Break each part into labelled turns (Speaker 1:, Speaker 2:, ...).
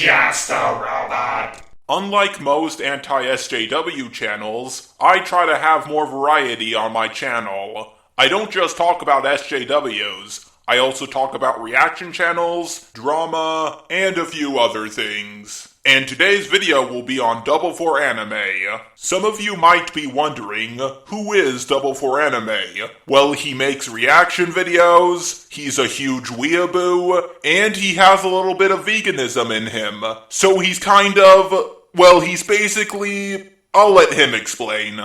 Speaker 1: just a robot.
Speaker 2: Unlike most anti-SJW channels, I try to have more variety on my channel. I don't just talk about SJWs, I also talk about reaction channels, drama, and a few other things. And today's video will be on Double For Anime. Some of you might be wondering, who is Double For Anime? Well, he makes reaction videos, he's a huge weeaboo, and he has a little bit of veganism in him. So he's kind of, well, he's basically, I'll let him explain.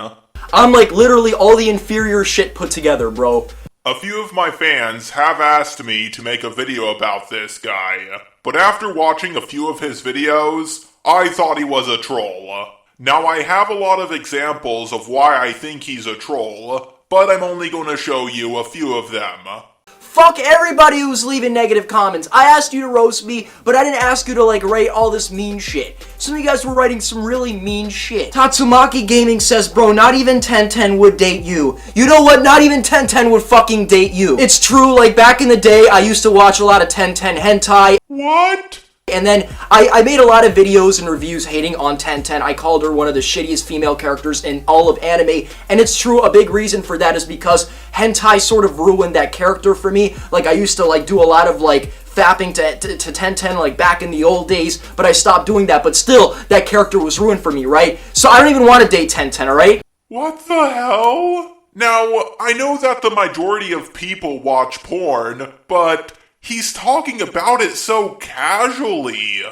Speaker 3: I'm like literally all the inferior shit put together, bro.
Speaker 2: A few of my fans have asked me to make a video about this guy, but after watching a few of his videos, I thought he was a troll. Now I have a lot of examples of why I think he's a troll, but I'm only going to show you a few of them.
Speaker 3: Fuck everybody who's leaving negative comments. I asked you to roast me, but I didn't ask you to like write all this mean shit. Some of you guys were writing some really mean shit. Tatsumaki Gaming says, bro, not even 1010 would date you. You know what? Not even 1010 would fucking date you. It's true, like back in the day, I used to watch a lot of 1010 hentai.
Speaker 2: What?
Speaker 3: And then I made a lot of videos and reviews hating on 1010. I called her one of the shittiest female characters in all of anime. And it's true, a big reason for that is because hentai sort of ruined that character for me. Like I used to like do a lot of like fapping to 1010 like back in the old days, but I stopped doing that. But still, that character was ruined for me, right? So I don't even want to date 1010, alright?
Speaker 2: What the hell? Now, I know that the majority of people watch porn, but he's talking about it so casually.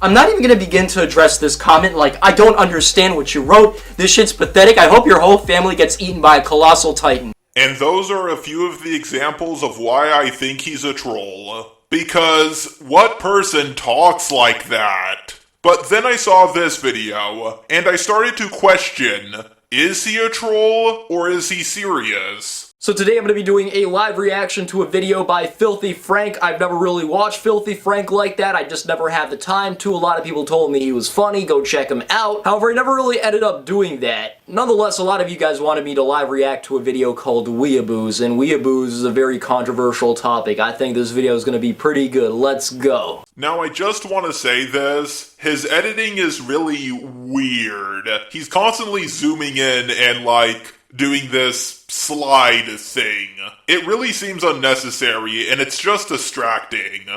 Speaker 3: I'm not even gonna begin to address this comment, like, I don't understand what you wrote. This shit's pathetic. I hope your whole family gets eaten by a colossal titan.
Speaker 2: And those are a few of the examples of why I think he's a troll. Because what person talks like that? But then I saw this video, and I started to question, is he a troll, or is he serious?
Speaker 3: So today I'm going to be doing a live reaction to a video by Filthy Frank. I've never really watched Filthy Frank like that. I just never had the time to. A lot of people told me he was funny. Go check him out. However, I never really ended up doing that. Nonetheless, a lot of you guys wanted me to live react to a video called Weeaboos, and Weeaboos is a very controversial topic. I think this video is going to be pretty good. Let's go.
Speaker 2: Now, I just want to say this. His editing is really weird. He's constantly zooming in and, like, doing this slide thing. It really seems unnecessary, and it's just distracting.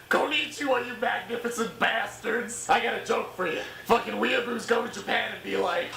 Speaker 1: Konnichiwa, you magnificent bastards! I got a joke for you. Fucking weeaboos go to Japan and be like,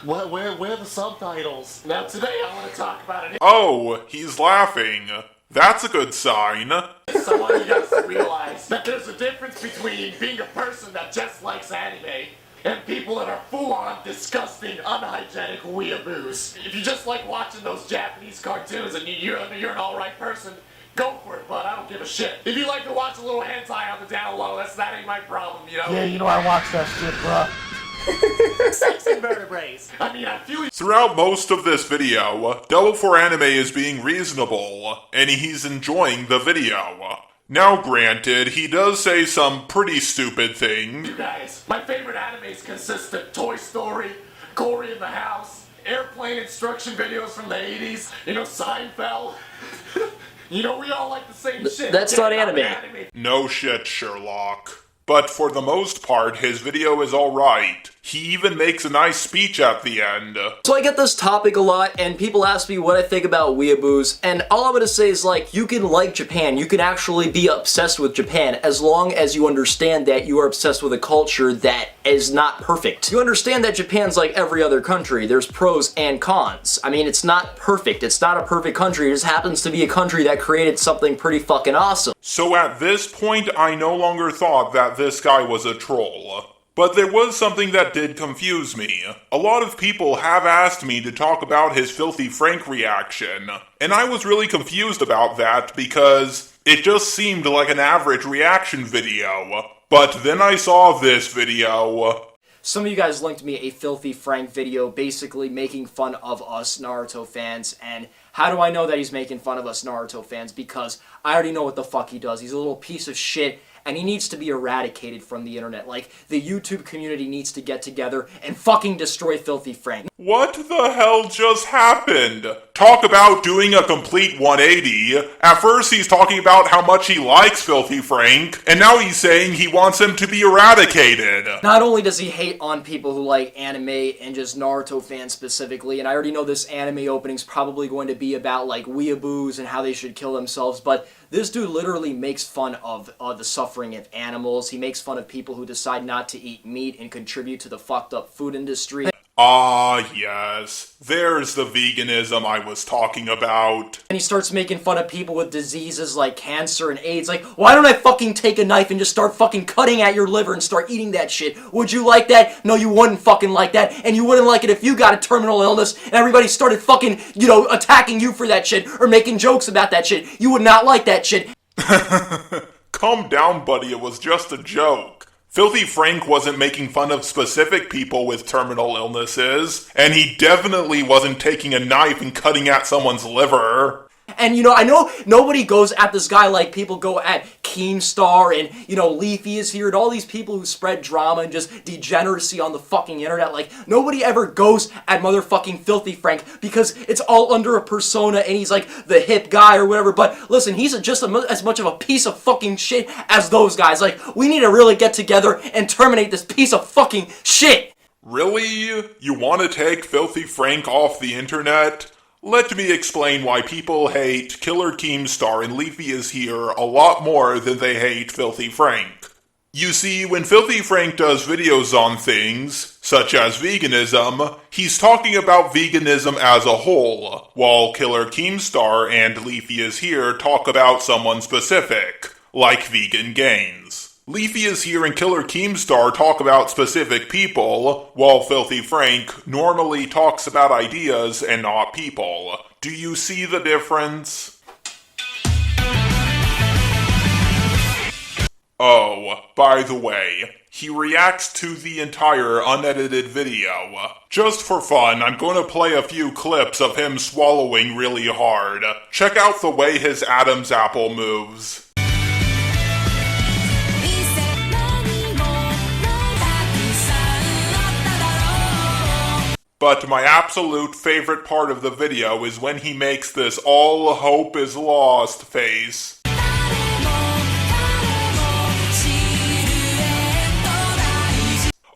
Speaker 1: where are the subtitles? Now today I want to talk about it.
Speaker 2: Oh, he's laughing. That's a good sign.
Speaker 1: So I want you guys to realize that there's a difference between being a person that just likes anime and people that are full-on, disgusting, unhygienic weeaboos. If you just like watching those Japanese cartoons and you're an alright person, go for it, but I don't give a shit. If you like to watch a little hentai on the down low, that ain't my problem, you know?
Speaker 4: Yeah, you know I watch that shit, bruh.
Speaker 1: Sex and vertebrae. I mean, I feel...
Speaker 2: Throughout most of this video, Double For Anime is being reasonable, and he's enjoying the video. Now granted, he does say some pretty stupid things.
Speaker 1: You guys, my favorite animes consist of Toy Story, Cory in the House, airplane instruction videos from the 80s, you know, Seinfeld. You know, we all like the same shit.
Speaker 3: That's not anime.
Speaker 2: No shit, Sherlock. But for the most part, his video is alright. He even makes a nice speech at the end.
Speaker 3: So I get this topic a lot, and people ask me what I think about weeaboos, and all I'm gonna say is, like, you can like Japan, you can actually be obsessed with Japan, as long as you understand that you are obsessed with a culture that is not perfect. You understand that Japan's like every other country, there's pros and cons. I mean, it's not perfect, it's not a perfect country, it just happens to be a country that created something pretty fucking awesome.
Speaker 2: So at this point, I no longer thought that this guy was a troll. But there was something that did confuse me. A lot of people have asked me to talk about his Filthy Frank reaction, and I was really confused about that because it just seemed like an average reaction video. But then I saw this video.
Speaker 3: Some of you guys linked me a Filthy Frank video basically making fun of us Naruto fans, and how do I know that he's making fun of us Naruto fans? Because I already know what the fuck he does. He's a little piece of shit, and he needs to be eradicated from the internet. Like, the YouTube community needs to get together and fucking destroy Filthy Frank.
Speaker 2: What the hell just happened? Talk about doing a complete 180. At first he's talking about how much he likes Filthy Frank, and now he's saying he wants him to be eradicated.
Speaker 3: Not only does he hate on people who like anime and just Naruto fans specifically, and I already know this anime opening's probably going to be about like weeaboos and how they should kill themselves, but this dude literally makes fun of the suffering of animals. He makes fun of people who decide not to eat meat and contribute to the fucked up food industry.
Speaker 2: Ah, yes. There's the veganism I was talking about.
Speaker 3: And he starts making fun of people with diseases like cancer and AIDS. Like, why don't I fucking take a knife and just start fucking cutting at your liver and start eating that shit? Would you like that? No, you wouldn't fucking like that. And you wouldn't like it if you got a terminal illness and everybody started fucking, attacking you for that shit or making jokes about that shit. You would not like that shit.
Speaker 2: Calm down, buddy. It was just a joke. Filthy Frank wasn't making fun of specific people with terminal illnesses, and he definitely wasn't taking a knife and cutting at someone's liver.
Speaker 3: And, I know nobody goes at this guy like people go at Keemstar and, Leafy is here and all these people who spread drama and just degeneracy on the fucking internet. Like, nobody ever goes at motherfucking Filthy Frank because it's all under a persona and he's like the hip guy or whatever. But listen, he's just as much of a piece of fucking shit as those guys. Like, we need to really get together and terminate this piece of fucking shit.
Speaker 2: Really? You want to take Filthy Frank off the internet? Let me explain why people hate Killer Keemstar and Leafy is Here a lot more than they hate Filthy Frank. You see, when Filthy Frank does videos on things, such as veganism, he's talking about veganism as a whole, while Killer Keemstar and Leafy is Here talk about someone specific, like vegan gains. Leafy is Here and Killer Keemstar talk about specific people, while Filthy Frank normally talks about ideas and not people. Do you see the difference? Oh, by the way, he reacts to the entire unedited video. Just for fun, I'm going to play a few clips of him swallowing really hard. Check out the way his Adam's apple moves. But my absolute favorite part of the video is when he makes this all hope is lost face.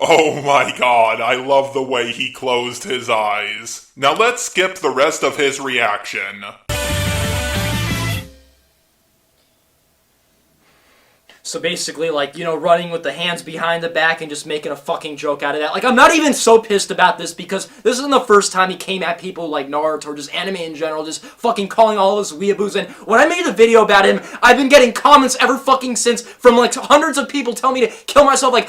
Speaker 2: Oh my god, I love the way he closed his eyes. Now let's skip the rest of his reaction.
Speaker 3: So basically, running with the hands behind the back and just making a fucking joke out of that. Like, I'm not even so pissed about this because this isn't the first time he came at people like Naruto or just anime in general, just fucking calling all of us weeaboos. And when I made the video about him, I've been getting comments ever fucking since from hundreds of people telling me to kill myself. Like,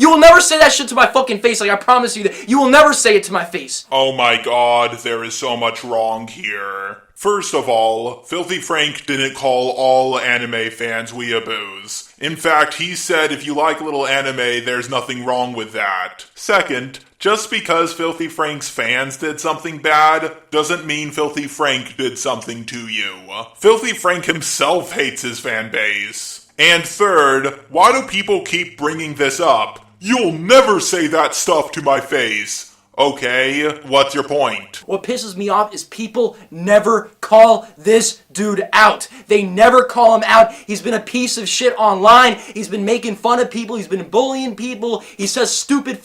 Speaker 3: you will never say that shit to my fucking face. Like, I promise you that you will never say it to my face.
Speaker 2: Oh my god, there is so much wrong here. First of all, Filthy Frank didn't call all anime fans weeaboos. In fact, he said if you like little anime, there's nothing wrong with that. Second, just because Filthy Frank's fans did something bad, doesn't mean Filthy Frank did something to you. Filthy Frank himself hates his fan base. And third, why do people keep bringing this up? You'll never say that stuff to my face. Okay, what's your point?
Speaker 3: What pisses me off is people never call this dude out. They never call him out. He's been a piece of shit online. He's been making fun of people. He's been bullying people. He says stupid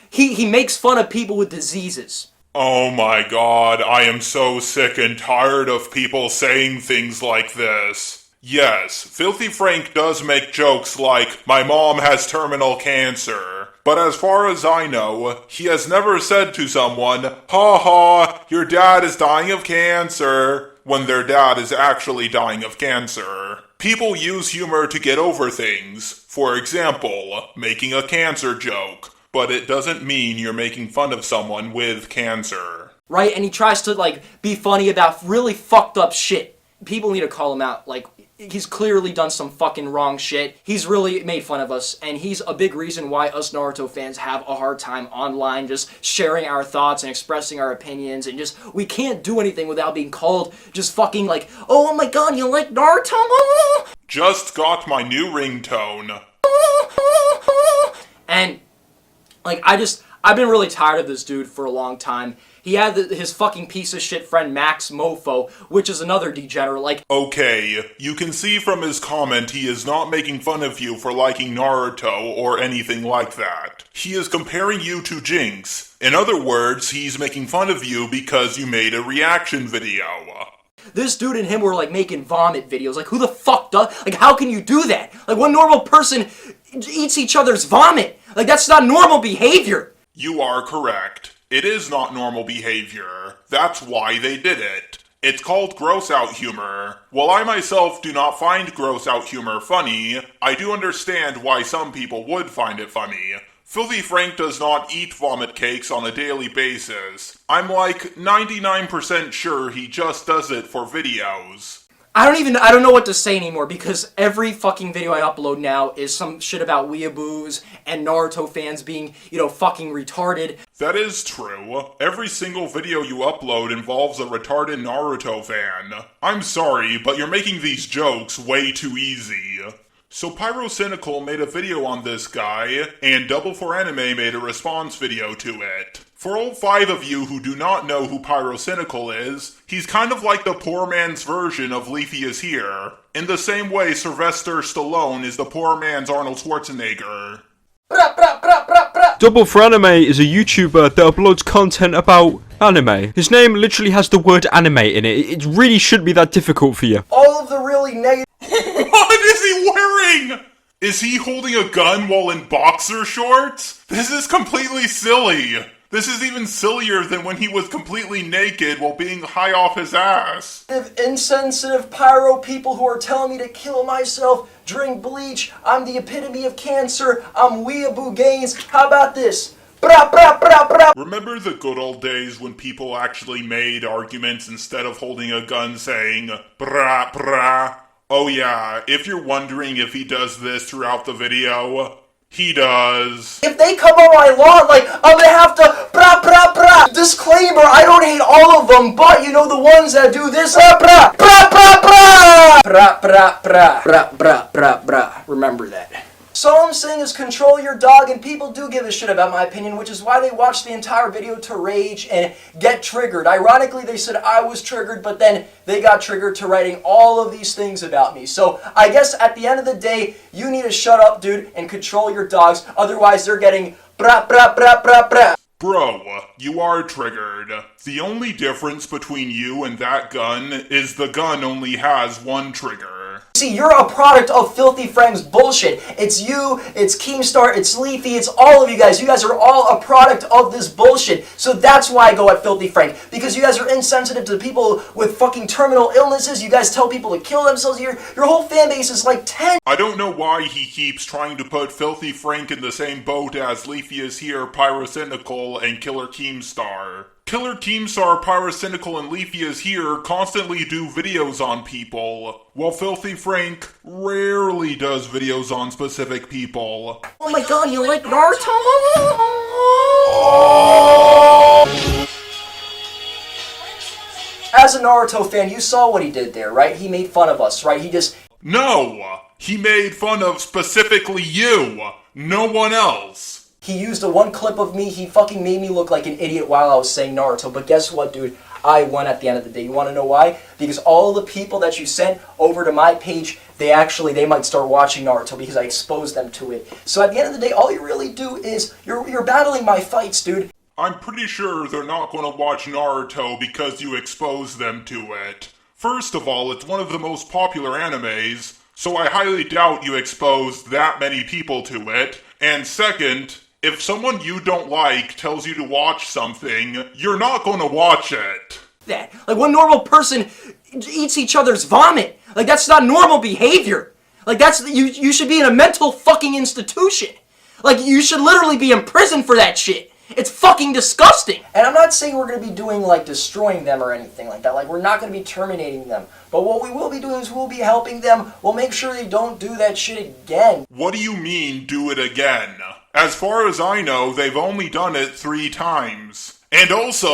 Speaker 3: he makes fun of people with diseases.
Speaker 2: Oh my god, I am so sick and tired of people saying things like this. Yes, Filthy Frank does make jokes like, my mom has terminal cancer. But as far as I know, he has never said to someone, ha ha, your dad is dying of cancer, when their dad is actually dying of cancer. People use humor to get over things. For example, making a cancer joke. But it doesn't mean you're making fun of someone with cancer.
Speaker 3: Right, and he tries to, be funny about really fucked up shit. People need to call him out, he's clearly done some fucking wrong shit. He's really made fun of us, and he's a big reason why us Naruto fans have a hard time online just sharing our thoughts and expressing our opinions, and we can't do anything without being called just fucking oh my god, you like Naruto?
Speaker 2: Just got my new ringtone.
Speaker 3: And, like, I've been really tired of this dude for a long time. He had his fucking piece of shit friend Max Mofo, which is another degenerate, like...
Speaker 2: Okay, you can see from his comment he is not making fun of you for liking Naruto or anything like that. He is comparing you to Jinx. In other words, he's making fun of you because you made a reaction video.
Speaker 3: This dude and him were, like, making vomit videos. Like, who the fuck does... Like, how can you do that? Like, what normal person eats each other's vomit? Like, that's not normal behavior.
Speaker 2: You are correct. It is not normal behavior. That's why they did it. It's called gross out humor. While I myself do not find gross out humor funny, I do understand why some people would find it funny. Filthy Frank does not eat vomit cakes on a daily basis. I'm like 99% sure he just does it for videos.
Speaker 3: I don't know what to say anymore, because every fucking video I upload now is some shit about weeaboos and Naruto fans being, fucking retarded.
Speaker 2: That is true. Every single video you upload involves a retarded Naruto fan. I'm sorry, but you're making these jokes way too easy. So Pyrocynical made a video on this guy, and Double for Anime made a response video to it. For all 5 of you who do not know who Pyrocynical is, he's kind of like the poor man's version of Leafy is Here. In the same way Sylvester Stallone is the poor man's Arnold Schwarzenegger.
Speaker 5: Double for Anime is a YouTuber that uploads content about anime. His name literally has the word anime in it. It really shouldn't be that difficult for you.
Speaker 3: All of the really negative...
Speaker 2: What is he wearing? Is he holding a gun while in boxer shorts? This is completely silly. This is even sillier than when he was completely naked while being high off his ass.
Speaker 3: Insensitive pyro people who are telling me to kill myself, drink bleach, I'm the epitome of cancer, I'm weeaboo gains, how about this? Bra, bra, bra, bra.
Speaker 2: Remember the good old days when people actually made arguments instead of holding a gun saying, brah, brah? Oh yeah, if you're wondering if he does this throughout the video, he does.
Speaker 3: If they come on my lawn, I'm gonna have to brah, brah, brah. Disclaimer, I don't hate all of them, but the ones that do this, brah, brah, brah, brah. Brah, brah, brah, brah, brah, brah, brah. Remember that. So all I'm saying is control your dog, and people do give a shit about my opinion, which is why they watch the entire video to rage and get triggered. Ironically, they said I was triggered, but then they got triggered to writing all of these things about me. So I guess at the end of the day, you need to shut up, dude, and control your dogs. Otherwise, they're getting brah, brah, brah, brah, brah.
Speaker 2: Bro, you are triggered. The only difference between you and that gun is the gun only has one trigger.
Speaker 3: See, you're a product of Filthy Frank's bullshit. It's you, it's Keemstar, it's Leafy, it's all of you guys. You guys are all a product of this bullshit. So that's why I go at Filthy Frank. Because you guys are insensitive to people with fucking terminal illnesses. You guys tell people to kill themselves. Your whole fan base is like 10.
Speaker 2: I don't know why he keeps trying to put Filthy Frank in the same boat as Leafy is Here, Pyrocynical, and Killer Keemstar. Killer Keemstar, Pyrocynical, and Leafy is Here constantly do videos on people, while Filthy Frank rarely does videos on specific people.
Speaker 3: Oh my god, you like Naruto? As a Naruto fan, you saw what he did there, right? He made fun of us, right?
Speaker 2: No! He made fun of specifically you, no one else.
Speaker 3: He used the one clip of me, he fucking made me look like an idiot while I was saying Naruto. But guess what, dude? I won at the end of the day. You want to know why? Because all the people that you sent over to my page, they might start watching Naruto because I exposed them to it. So at the end of the day, all you really do is, you're battling my fights, dude.
Speaker 2: I'm pretty sure they're not going to watch Naruto because you exposed them to it. First of all, it's one of the most popular animes, so I highly doubt you exposed that many people to it. And second, if someone you don't like tells you to watch something, you're not going to watch it.
Speaker 3: That, what normal person eats each other's vomit? That's not normal behavior. You should be in a mental fucking institution. You should literally be in prison for that shit. It's fucking disgusting. And I'm not saying we're going to be doing, destroying them or anything like that. We're not going to be terminating them. But what we will be doing is we'll be helping them. We'll make sure they don't do that shit again.
Speaker 2: What do you mean, do it again? As far as I know, they've only done it 3 times. And also,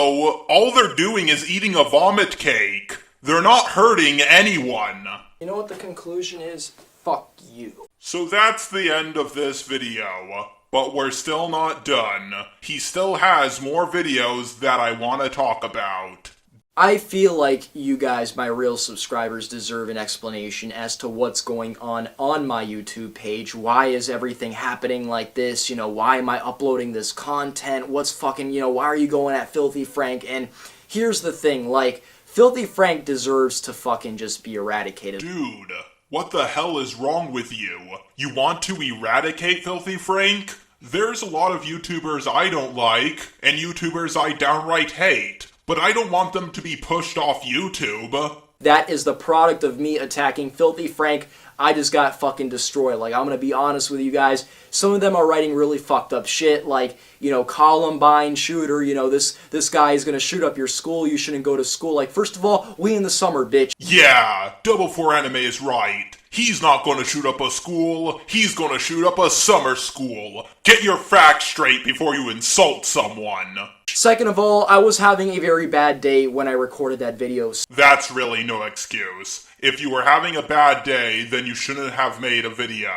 Speaker 2: all they're doing is eating a vomit cake. They're not hurting anyone.
Speaker 3: You know what the conclusion is? Fuck you.
Speaker 2: So that's the end of this video. But we're still not done. He still has more videos that I want to talk about.
Speaker 3: I feel like you guys, my real subscribers, deserve an explanation as to what's going on my YouTube page. Why is everything happening like this? You know, why am I uploading this content? What's fucking, you know, why are you going at Filthy Frank? And here's the thing, like, Filthy Frank deserves to fucking just be eradicated.
Speaker 2: Dude, what the hell is wrong with you? You want to eradicate Filthy Frank? There's a lot of YouTubers I don't like, and YouTubers I downright hate. But I don't want them to be pushed off YouTube.
Speaker 3: That is the product of me attacking Filthy Frank. I just got fucking destroyed. Like, I'm gonna be honest with you guys. Some of them are writing really fucked up shit, like, you know, Columbine shooter, you know, this guy is gonna shoot up your school, you shouldn't go to school. Like, first of all, we in the summer, bitch.
Speaker 2: Yeah, Double 4 Anime is right. He's not gonna shoot up a school, he's gonna shoot up a summer school. Get your facts straight before you insult someone.
Speaker 3: Second of all, I was having a very bad day when I recorded that video.
Speaker 2: That's really no excuse. If you were having a bad day, then you shouldn't have made a video.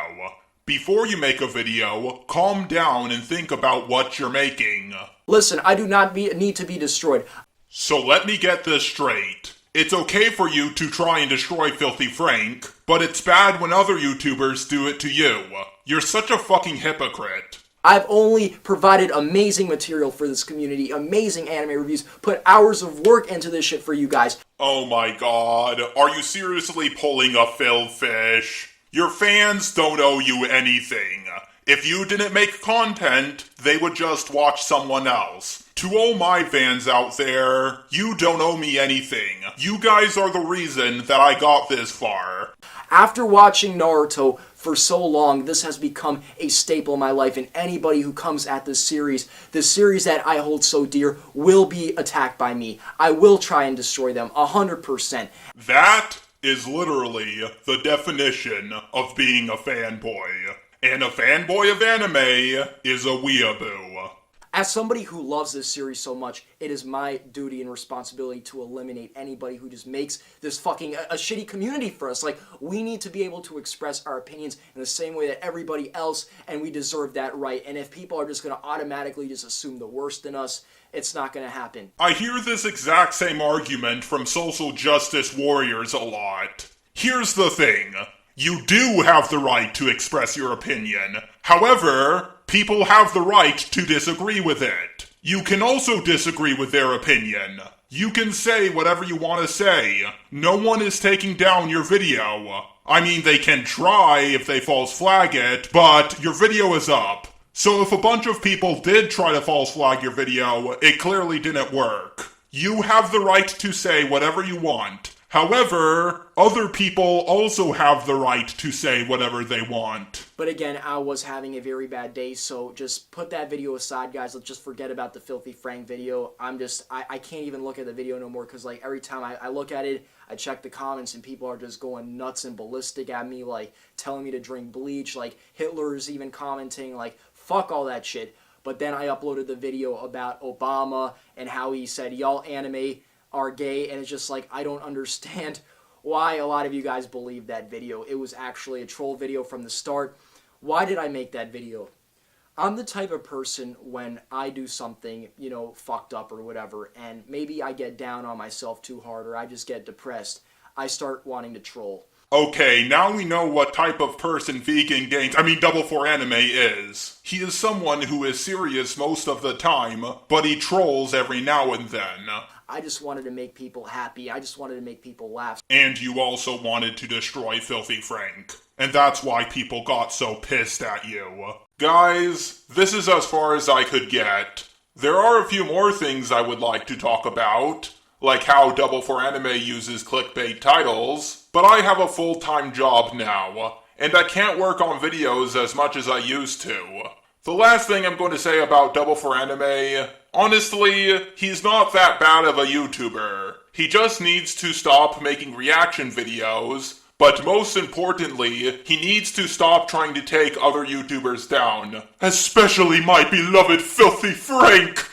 Speaker 2: Before you make a video, calm down and think about what you're making.
Speaker 3: Listen, I do not need to be destroyed.
Speaker 2: So let me get this straight. It's okay for you to try and destroy Filthy Frank, but it's bad when other YouTubers do it to you. You're such a fucking hypocrite.
Speaker 3: I've only provided amazing material for this community, amazing anime reviews, put hours of work into this shit for you guys.
Speaker 2: Oh my god, are you seriously pulling a Phil Fish? Your fans don't owe you anything. If you didn't make content, they would just watch someone else. To all my fans out there, you don't owe me anything. You guys are the reason that I got this far.
Speaker 3: After watching Naruto for so long, this has become a staple in my life, and anybody who comes at this series that I hold so dear, will be attacked by me. I will try and destroy them, 100%.
Speaker 2: That is literally the definition of being a fanboy. And a fanboy of anime is a weeaboo.
Speaker 3: As somebody who loves this series so much, it is my duty and responsibility to eliminate anybody who just makes this fucking a shitty community for us. Like, we need to be able to express our opinions in the same way that everybody else, and we deserve that right. And if people are just going to automatically just assume the worst in us, it's not going to happen.
Speaker 2: I hear this exact same argument from social justice warriors a lot. Here's the thing. You do have the right to express your opinion. However, people have the right to disagree with it. You can also disagree with their opinion. You can say whatever you want to say. No one is taking down your video. I mean, they can try if they false flag it, but your video is up. So if a bunch of people did try to false flag your video, it clearly didn't work. You have the right to say whatever you want. However, other people also have the right to say whatever they want.
Speaker 3: But again, I was having a very bad day, so just put that video aside, guys. Let's just forget about the Filthy Frank video. I can't even look at the video no more, because like every time I look at it, I check the comments and people are just going nuts and ballistic at me, like telling me to drink bleach, like Hitler's even commenting, like fuck all that shit. But then I uploaded the video about Obama and how he said, y'all anime are gay, and it's just like, I don't understand why a lot of you guys believe that video. It was actually a troll video from the start. Why did I make that video? I'm the type of person, when I do something, you know, fucked up or whatever, and maybe I get down on myself too hard, or I just get depressed, I start wanting to troll.
Speaker 2: Okay, now we know what type of person Double 4 Anime is. He is someone who is serious most of the time, but he trolls every now and then.
Speaker 3: I just wanted to make people happy. I just wanted to make people laugh.
Speaker 2: And you also wanted to destroy Filthy Frank. And that's why people got so pissed at you. Guys, this is as far as I could get. There are a few more things I would like to talk about, like how Double 4 Anime uses clickbait titles, but I have a full-time job now, and I can't work on videos as much as I used to. The last thing I'm going to say about Double 4 Anime, honestly, he's not that bad of a YouTuber. He just needs to stop making reaction videos, but most importantly, he needs to stop trying to take other YouTubers down. Especially my beloved Filthy Frank!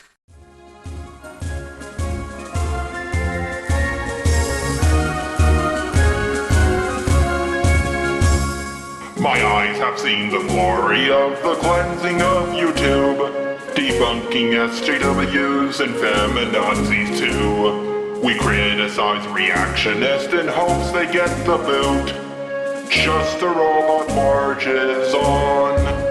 Speaker 2: My eyes have seen the glory of the cleansing of YouTube, debunking SJWs and feminazis too. We criticize reactionists in hopes they get the boot. Just the robot marches on.